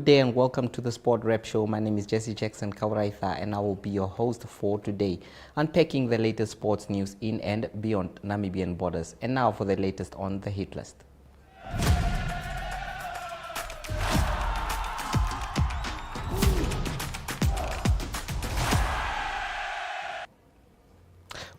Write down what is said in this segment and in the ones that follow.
day and welcome to the Sport Rep Show. My name is Jesse Jackson Kauraitha and I will be your host for today, unpacking the latest sports news in and beyond Namibian borders. And now for the latest on the hit list.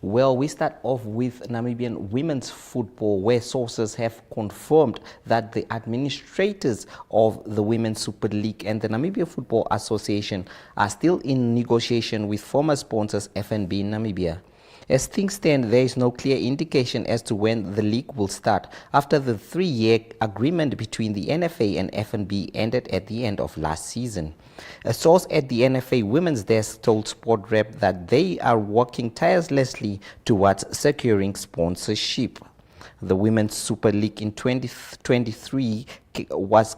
Well, we start off with Namibian women's football, where sources have confirmed that the administrators of the Women's Super League and the Namibia Football Association are still in negotiation with former sponsors FNB Namibia. As things stand, there is no clear indication as to when the league will start after the 3-year agreement between the NFA and FNB ended at the end of last season. A source at the NFA Women's Desk told Sport Rep that they are working tirelessly towards securing sponsorship. The Women's Super League in 2023 was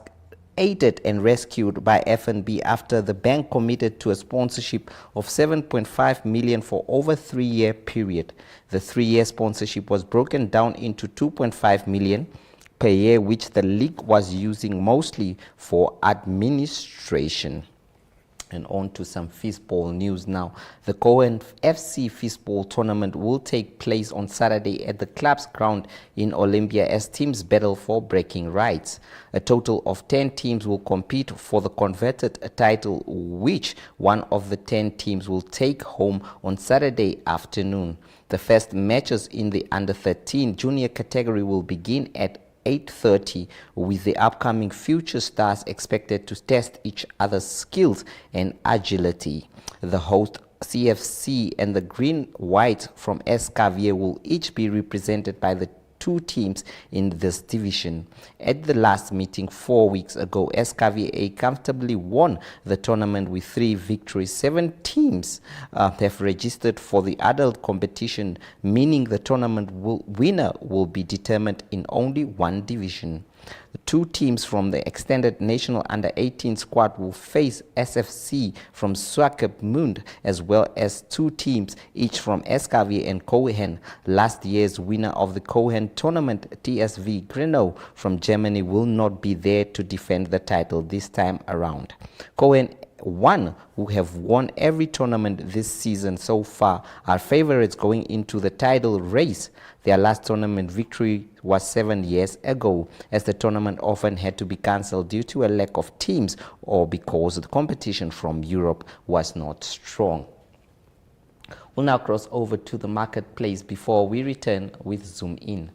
aided and rescued by FNB after the bank committed to a sponsorship of 7.5 million for over a 3-year period. The 3-year sponsorship was broken down into 2.5 million per year, which the league was using mostly for administration. And on to some Fistball news now. The Cohen FC Fistball tournament will take place on Saturday at the club's ground in Olympia as teams battle for bragging rights. A total of 10 teams will compete for the converted title, which one of the 10 teams will take home on Saturday afternoon. The first matches in the under-13 junior category will begin at 8:30, with the upcoming future stars expected to test each other's skills and agility. The host CFC and the Green-White from Escavalier will each be represented by the 2 teams in this division. At the last meeting 4 weeks ago, Escavalier comfortably won the tournament with 3 victories. 7 teams have registered for the adult competition, meaning the tournament winner will be determined in only one division. The 2 teams from the extended national under-18 squad will face SFC from Swakopmund, as well as 2 teams each from Escavalier and Cohen. Last year's winner of the Cohen tournament, TSV Grenoble from Germany, will not be there to defend the title this time around. Cohen, who have won every tournament this season so far, are favorites going into the title race. Their last tournament victory was 7 years ago, as the tournament often had to be cancelled due to a lack of teams or because the competition from Europe was not strong. We'll now cross over to the marketplace before we return with Zoom In.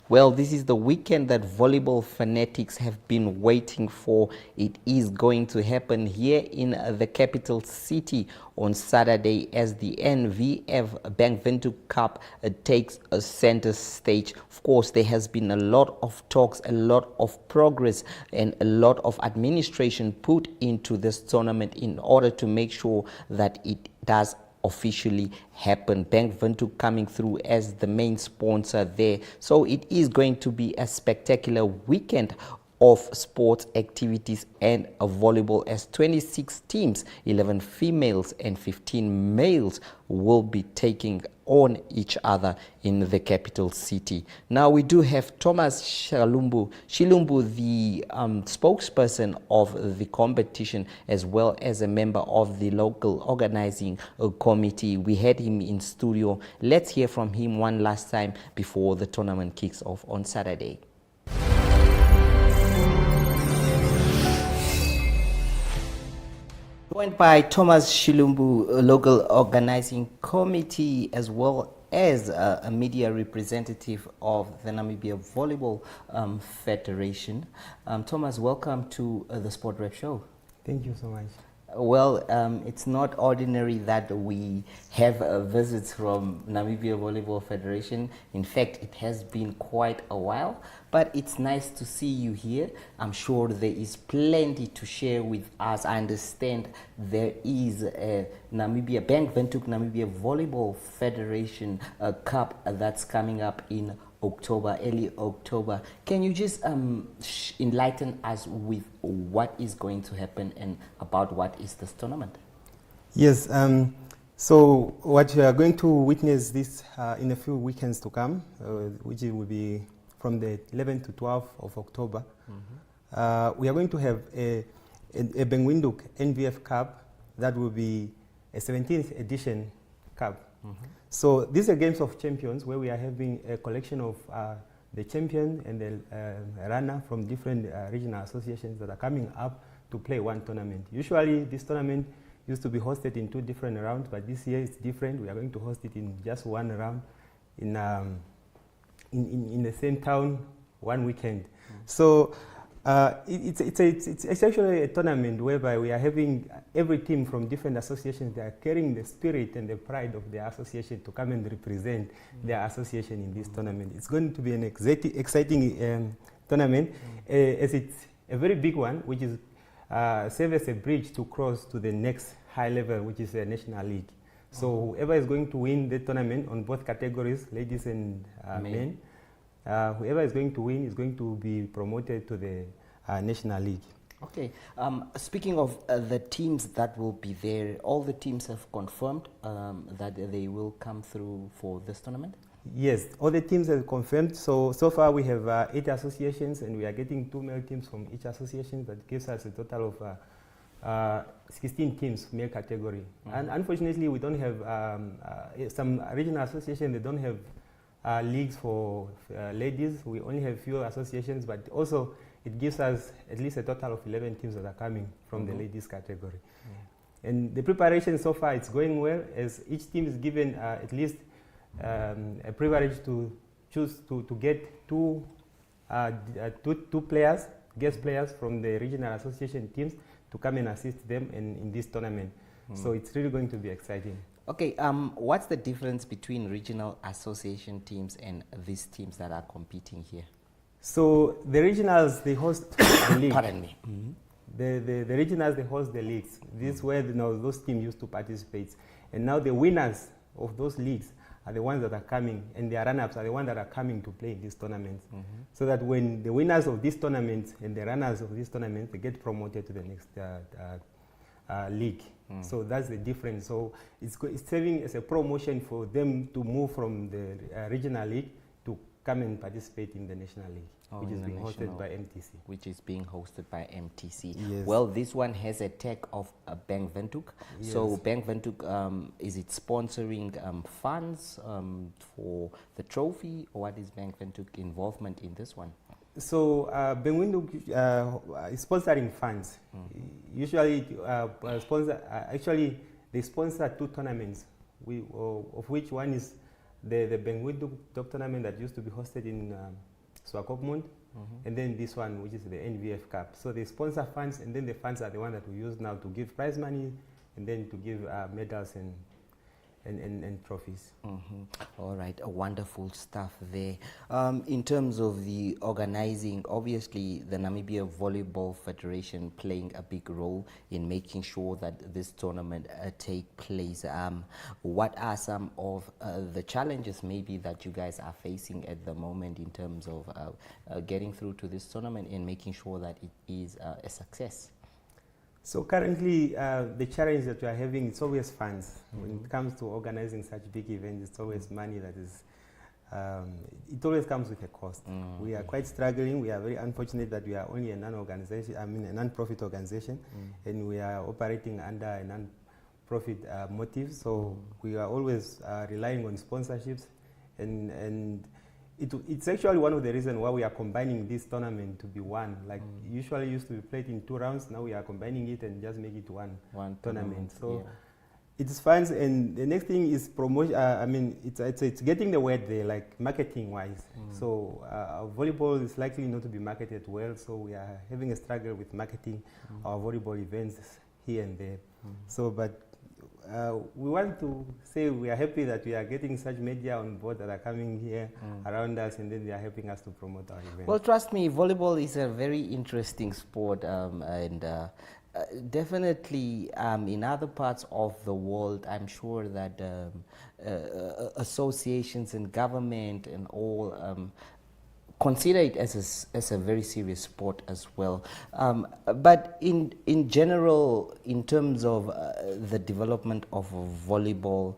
Well, this is the weekend that volleyball fanatics have been waiting for. It is going to happen here in the capital city on Saturday as the NVF Bank Windhoek Cup takes a center stage. Of course, there has been a lot of talks, a lot of progress, and a lot of administration put into this tournament in order to make sure that it does officially happen. Bank Windhoek coming through as the main sponsor there. So it is going to be a spectacular weekend of sports activities and volleyball, as 26 teams, 11 females and 15 males, will be taking on each other in the capital city. Now we do have Thomas Shilumbu, the spokesperson of the competition, as well as a member of the local organizing committee. We had him in studio. Let's hear from him one last time before the tournament kicks off on Saturday. Joined by Thomas Shilumbu, local organizing committee, as well as a media representative of the Namibia Volleyball Federation. Thomas, welcome to the Sport Rep Show. Thank you so much. Well, it's not ordinary that we have visits from Namibia Volleyball Federation. In fact, it has been quite a while, but it's nice to see you here. I'm sure there is plenty to share with us. I understand there is a Namibia, Bank Windhoek Namibia Volleyball Federation Cup that's coming up in October, early October. Can you just enlighten us with what is going to happen and about what is this tournament? Yes, so what we are going to witness this in a few weekends to come, which will be from the 11th to 12th of October. We are going to have a Bank Windhoek NVF Cup that will be a 17th edition cup. So these are games of champions where we are having a collection of the champion and the runner from different regional associations that are coming up to play one tournament. Usually this tournament used to be hosted in 2 different rounds, but this year it's different. We are going to host it in just 1 round in the same town, 1 weekend. So it's actually a tournament whereby we are having every team from different associations. They are carrying the spirit and the pride of their association to come and represent their association in this tournament. It's going to be an exciting tournament, as it's a very big one, which is serve as a bridge to cross to the next high level, which is a national league. So whoever is going to win the tournament on both categories, ladies and men, whoever is going to win is going to be promoted to the National League. Okay. Speaking of the teams that will be there, all the teams have confirmed that they will come through for this tournament? Yes, all the teams have confirmed. So far we have 8 associations, and we are getting 2 male teams from each association. That gives us a total of 16 teams, male category. And unfortunately, we don't have some regional associations. They don't have leagues for ladies. We only have few associations, but also it gives us at least a total of 11 teams that are coming from the ladies category. And the preparation so far, it's going well, as each team is given at least a privilege to choose to get two players, guest players from the regional association teams to come and assist them in this tournament. So it's really going to be exciting. Okay, what's the difference between regional association teams and these teams that are competing here? So the regionals, they host the league. Pardon me. The regionals, they host the leagues. This is where those teams used to participate. And now the winners of those leagues are the ones that are coming, and their run-ups are the ones that are coming to play in these tournaments. So that when the winners of these tournaments and the runners of these tournaments, they get promoted to the next league. So that's the difference. So it's serving as a promotion for them to move from the regional league to come and participate in the national league, which is being hosted by MTC. Which is being hosted by MTC. Yes. Well, this one has a tag of Bank Windhoek. Yes. So Bank Windhoek, is it sponsoring funds for the trophy, or what is Bank Windhoek involvement in this one? So Bank Windhoek is sponsoring funds. Usually, actually, they sponsor 2 tournaments, of which one is the Bank Windhoek tournament that used to be hosted in Swakopmund, and then this one, which is the NVF Cup. So they sponsor funds, and then the funds are the one that we use now to give prize money, and then to give medals and trophies. All right, wonderful stuff there. In terms of the organizing, obviously the Namibia Volleyball Federation playing a big role in making sure that this tournament take place. What are some of the challenges maybe that you guys are facing at the moment in terms of getting through to this tournament and making sure that it is a success? So currently, the challenge that we are having is always funds. When it comes to organizing such big events, it's always money that is, it always comes with a cost. We are quite struggling. We are very unfortunate that we are only a non-organization, a non-profit organization, and we are operating under a non-profit motive. So we are always relying on sponsorships, and it's actually one of the reasons why we are combining this tournament to be one. Like usually used to be played in 2 rounds, now we are combining it and just make it one tournament. So It's fun, and the next thing is promotion. I mean, it's getting the word there, like marketing wise. So volleyball is likely not to be marketed well. So we are having a struggle with marketing our volleyball events here and there. So, but we want to say we are happy that we are getting such media on board that are coming here around us, and then they are helping us to promote our event. Well, trust me, volleyball is a very interesting sport, and definitely in other parts of the world, I'm sure that associations and government and all consider it as a very serious sport as well. But in general, in terms of the development of volleyball,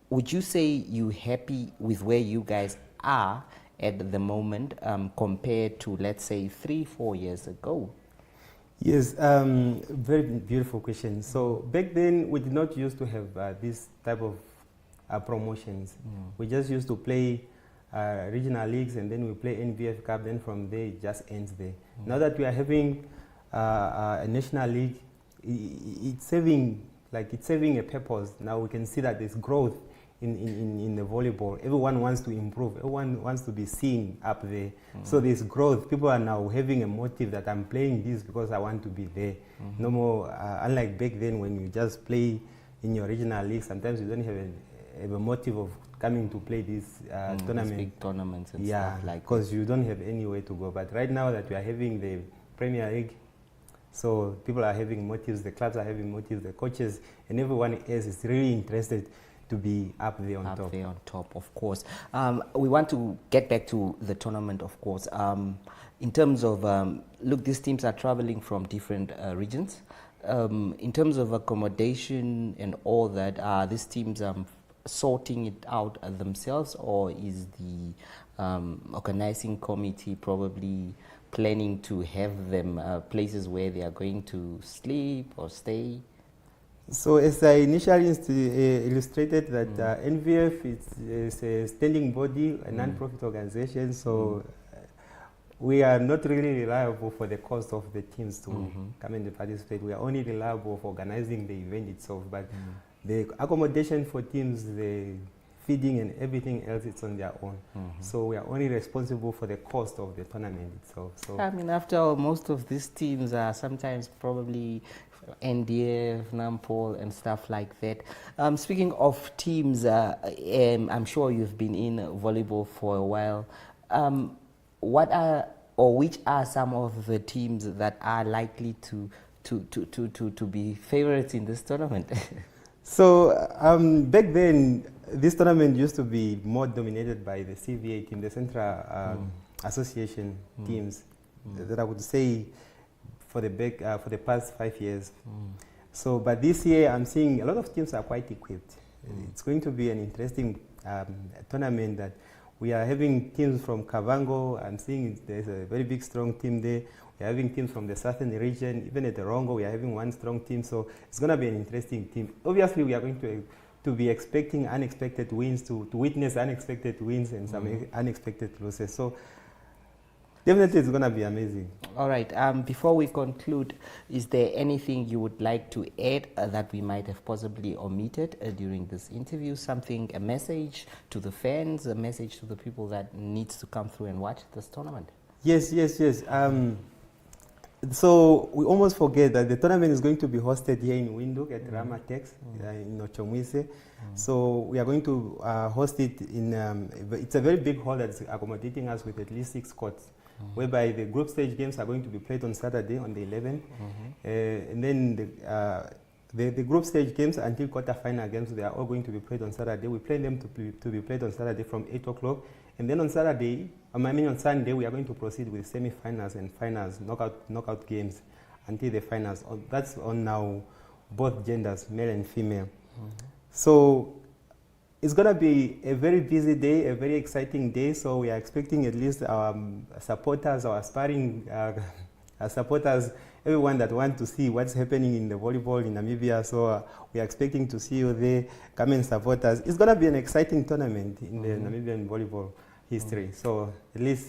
would you say you're happy with where you guys are at the moment compared to, let's say, 3-4 years ago? Yes, very beautiful question. So back then we did not used to have this type of promotions. We just used to play regional leagues, and then we play NVF Cup, then from there it just ends there. Now that we are having a national league, it's serving a purpose. Now we can see that there's growth in the volleyball. Everyone wants to improve. Everyone wants to be seen up there. So there's growth. People are now having a motive that I'm playing this because I want to be there. No more, unlike back then when you just play in your regional league, sometimes you don't have a motive of coming to play this tournament. Big tournaments and yeah, stuff like because you don't have anywhere to go. But right now that we are having the Premier League, so people are having motives, the clubs are having motives, the coaches and everyone else is really interested to be up there on top. Up there on top, of course. We want to get back to the tournament, of course. In terms of, look, these teams are traveling from different regions. In terms of accommodation and all that, are these teams sorting it out themselves, or is the organizing committee probably planning to have them places where they are going to sleep or stay? So as I initially illustrated that NVF is a standing body, a non-profit organization, so we are not really reliable for the cost of the teams to come and participate. We are only reliable for organizing the event itself, but the accommodation for teams, the feeding and everything else, it's on their own. So we are only responsible for the cost of the tournament itself. So I mean, after all, most of these teams are sometimes probably NDF, Nampol and stuff like that. Speaking of teams, I'm sure you've been in volleyball for a while. What are, or which are some of the teams that are likely to be favorites in this tournament? So back then, this tournament used to be more dominated by the CVA team, the Central Association teams, that I would say for the past 5 years. So, but this year I'm seeing a lot of teams are quite equipped. It's going to be an interesting tournament that we are having teams from Kavango. I'm seeing there's a very big, strong team there. We're having teams from the southern region. Even at the Rongo, we are having one strong team. So it's going to be an interesting team. Obviously, we are going to be expecting unexpected wins, to witness unexpected wins and some unexpected losses. So definitely it's going to be amazing. All right. Before we conclude, is there anything you would like to add that we might have possibly omitted during this interview? Something, a message to the fans, a message to the people that needs to come through and watch this tournament? Yes. So we almost forget that the tournament is going to be hosted here in Windhoek at Ramatex in Ochomwise. So we are going to host it in, it's a very big hall that's accommodating us with at least 6 courts, whereby the group stage games are going to be played on Saturday on the 11th. And then the group stage games until quarter-final games, they are all going to be played on Saturday. We plan them to be played on Saturday from 8 o'clock. And then on Saturday, on Sunday, we are going to proceed with semi-finals and finals, knockout games until the finals. That's on now both genders, male and female. So it's going to be a very busy day, a very exciting day. So we are expecting at least our supporters, our aspiring supporters, everyone that wants to see what's happening in the volleyball in Namibia. So we are expecting to see you there. Come and support us. It's going to be an exciting tournament in the Namibian volleyball history. So at least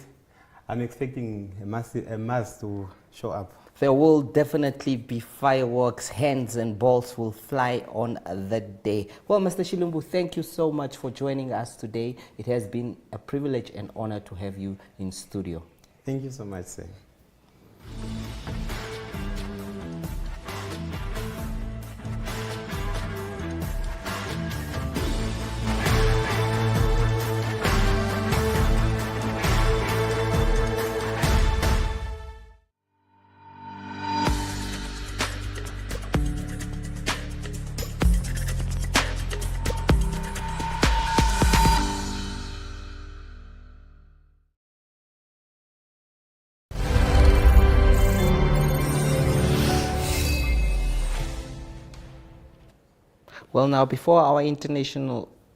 I'm expecting a mass to show up. There will definitely be fireworks, hands and balls will fly on that day. Well, Mr. Shilumbu, thank you so much for joining us today. It has been a privilege and honor to have you in studio. Thank you so much, sir. Well, now, before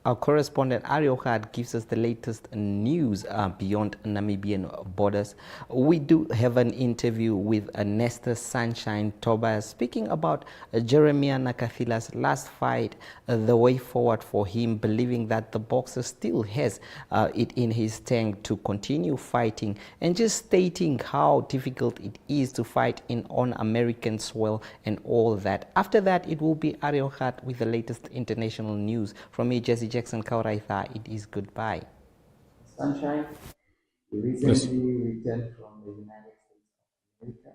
our correspondent Ariohad gives us the latest news beyond Namibian borders, we do have an interview with Nestor Sunshine Tobias speaking about Jeremiah Nakathila's last fight, the way forward for him, believing that the boxer still has it in his tank to continue fighting, and just stating how difficult it is to fight on American soil and all that. After that, it will be Ariohad with the latest international news. From me, Jesse Jackson Kauraitha, it is goodbye. Sunshine, you recently returned from the United States of America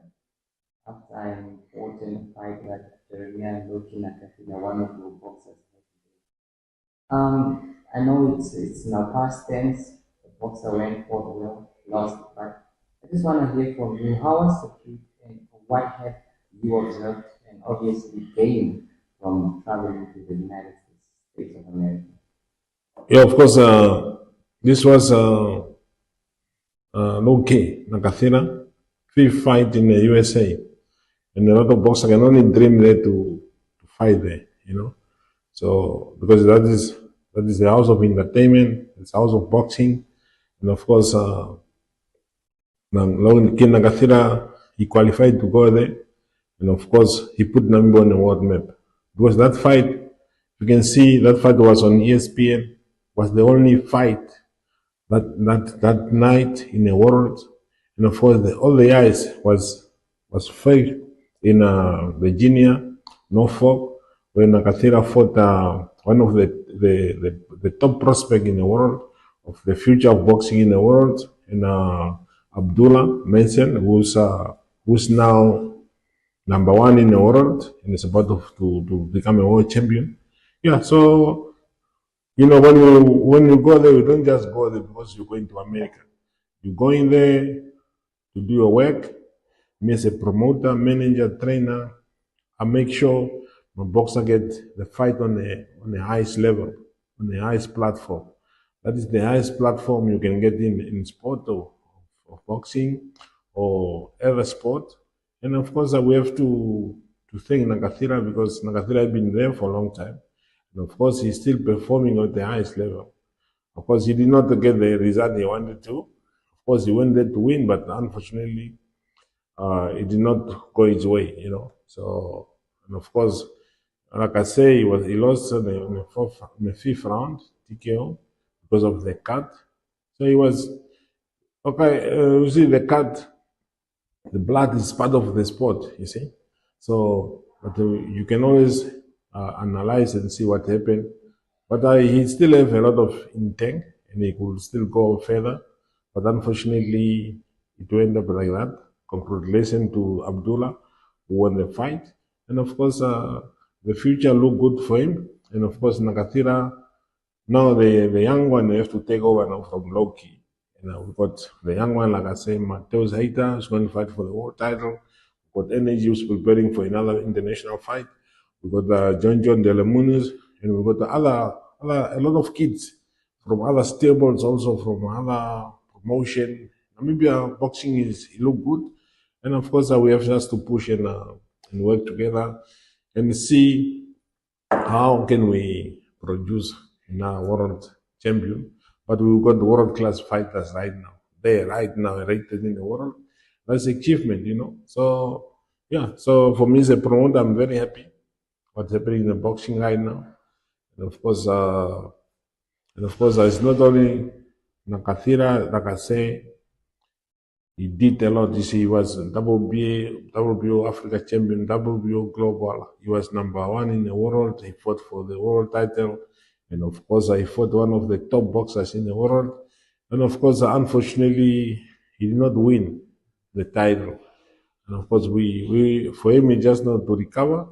after an important fight that Jeremiah Loki Nakafila, one of your boxers, had today. I know it's now past tense. The boxer went for the well, lost, but I just want to hear from you. How was the trip and what have you observed and obviously gained from traveling to the United States of America? Yeah, of course, this was Loki Nakafila, fifth fight in the USA. And a lot of boxers can only dream there to fight there, you know. So, because that is the house of entertainment, it's the house of boxing. And of course, Loki Nakafila, he qualified to go there. And of course, he put Namibia on the world map. Because that fight, you can see that fight was on ESPN, was the only fight that night in the world. And of course, all the eyes was fake in Virginia, Norfolk, when Nakatira fought one of the top prospect in the world, of the future of boxing in the world, and Abdullah Mensen, who's now number one in the world and is about to become a world champion. Yeah, so you know, when you go there, you don't just go there because you're going to America. You go in there to do your work, me as a promoter, manager, trainer, I make sure my boxer get the fight on the highest level, on the highest platform. That is the highest platform you can get in sport or boxing or other sport. And of course, we have to thank Nakatira because Nakatira has been there for a long time. And of course, he's still performing at the highest level. Of course, he did not get the result he wanted to. Of course, he went there to win, but unfortunately, it did not go his way, you know. So, and of course, like I say, he lost in the fifth round, TKO, because of the cut. So he was, okay, you see, the cut, the blood is part of the sport, you see. So, but you can always analyze and see what happened. But he still have a lot of intent and he could still go further. But unfortunately, it went up like that. Congratulations to Abdullah, who won the fight. And of course, the future looked good for him. And of course, Nakatira, now the young one, they have to take over now from Loki. We've got the young one, like I say, Mateus Haita, is going to fight for the world title. We've got Energy, who's preparing for another international fight. We've got John De La Muniz, and we've got a lot of kids from other stables, also from other promotion. Namibia boxing it look good. And of course, we have just to push and work together and see how can we produce a world champion. But we've got world-class fighters right now. They're right now rated in the world. That's achievement, you know. So, yeah. So for me as a promoter, I'm very happy what's happening in the boxing right now. And of course, it's not only Nakatira, like I say, He did a lot. He was WBO Africa champion, WBO global. He was #1 in the world. He fought for the world title. And of course, I fought one of the top boxers in the world. And of course, unfortunately, he did not win the title. And of course, for him, he just not to recover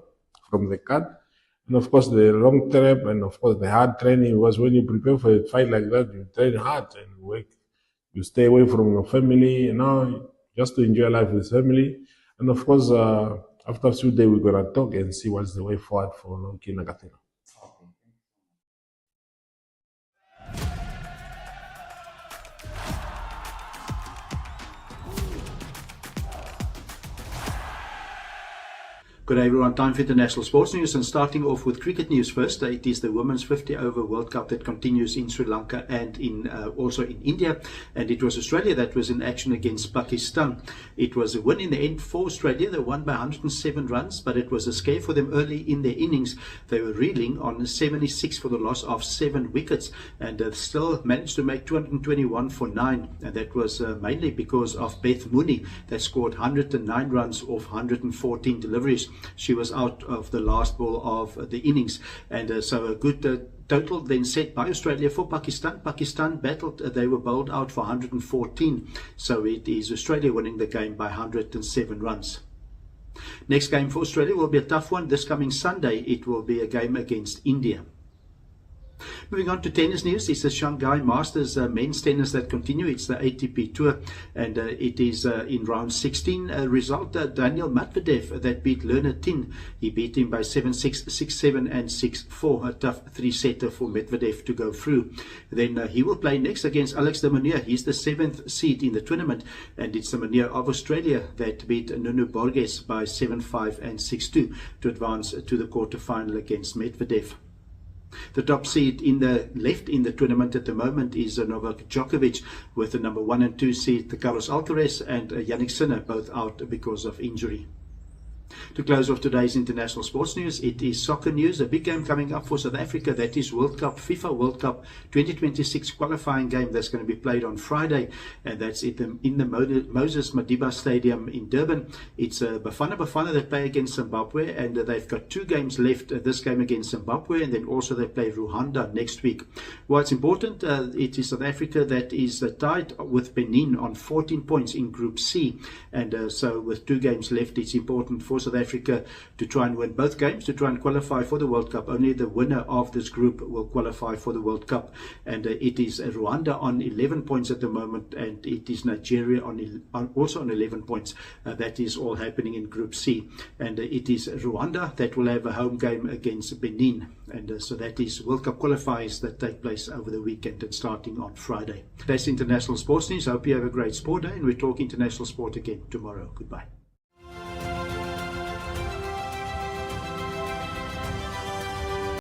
from the cut. And of course, the long trip and of course, the hard training was when you prepare for a fight like that, you train hard and work. You stay away from your family, just to enjoy life with family. And of course, after a few days, we're going to talk and see what's the way forward for Lonki Nakathina. Good day everyone, time for international sports news, and starting off with cricket news first. It is the Women's 50 Over World Cup that continues in Sri Lanka and also in India, and it was Australia that was in action against Pakistan. It was a win in the end for Australia. They won by 107 runs, but it was a scare for them early in their innings. They were reeling on 76 for the loss of 7 wickets, and still managed to make 221 for 9, and that was mainly because of Beth Mooney that scored 109 runs off 114 deliveries. She was out of the last ball of the innings, and so a good total then set by Australia for Pakistan. Pakistan battled, they were bowled out for 114, so it is Australia winning the game by 107 runs. Next game for Australia will be a tough one. This coming Sunday, it will be a game against India. Moving on to tennis news, it's the Shanghai Masters men's tennis that continue. It's the ATP Tour, and it is in round 16. Result, Daniil Medvedev that beat Leonard Tin. He beat him by 7-6, 6-7 and 6-4. A tough 3-setter for Medvedev to go through. Then he will play next against Alex de Minaur. He's the 7th seed in the tournament, and it's de Minaur of Australia that beat Nuno Borges by 7-5 and 6-2 to advance to the quarterfinal against Medvedev. The top seed left in the tournament at the moment is Novak Djokovic, with the number 1 and 2 seed Carlos Alcaraz and Yannick Sinner, both out because of injury. To close off today's international sports news, it is soccer news. A big game coming up for South Africa. That is World Cup, FIFA World Cup 2026 qualifying game that's going to be played on Friday, and that's in the Moses Madiba Stadium in Durban. It's Bafana that play against Zimbabwe, and they've got 2 games left. This game against Zimbabwe, and then also they play Rwanda next week. Well, it's important. It is South Africa that is tied with Benin on 14 points in Group C, and so with 2 games left, it's important for South Africa to try and win both games to try and qualify for the World Cup. Only the winner of this group will qualify for the World Cup, and it is Rwanda on 11 points at the moment, and it is Nigeria also on 11 points. That is all happening in Group C, and it is Rwanda that will have a home game against Benin, and so that is World Cup qualifiers that take place over the weekend and starting on Friday. That's international sports news. I hope you have a great sport day, and we talk international sport again tomorrow. Goodbye.